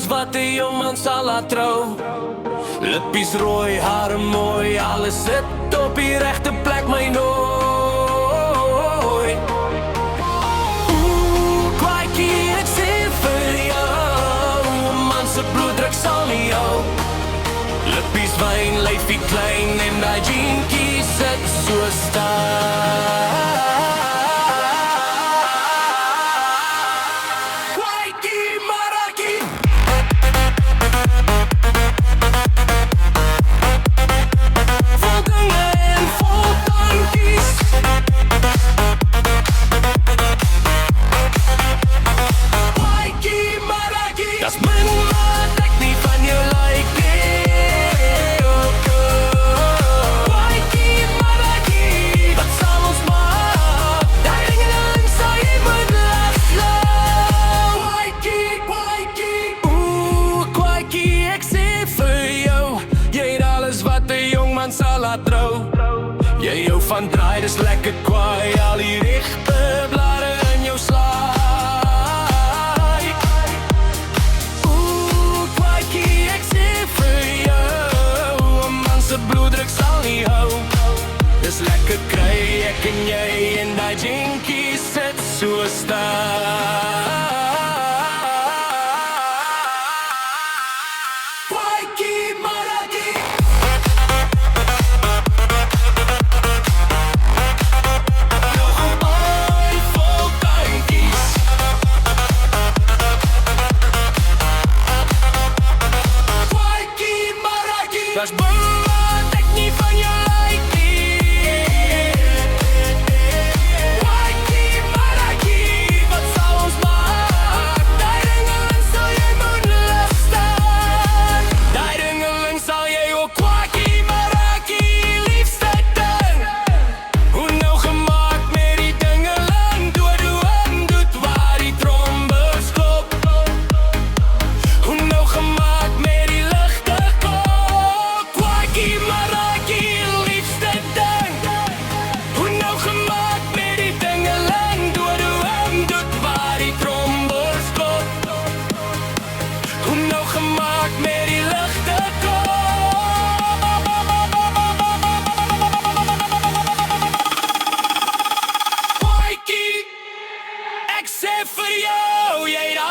alles wat 'n jongman sal laat trou. Lippies rooi, hare mooi, alles sit op die regte plek, my nooi. Kwaaitjie, ek sê vir jou, 'n man se bloeddruk sal nie hou. Lippies wyn, lyfie klein en daai jeantjie sit so styf. Das min wat ek nie van jou like nie. Kwaaitjie, Marrakie, wat sal ons maak? Daai ringeling sal jy moet laat slou. Kwaaitjie, kwaaitjie, ek sê vir jou, jy het alles wat 'n jongman sal laat trou. Jy hou van draai, dis lekker kwaai, al die regte blare in jou slaai. Bloeddruk sal nie hou. Dis lekker kry ek en jy en daai jeantjie sit so styf. Kwaaitjie, Marrakie. Nog 'n baai vol tuintjies. Kwaaitjie, Marrakie. Das gemaak met die ligte klop. Kwaaitjie, ek sê vir jou, jy het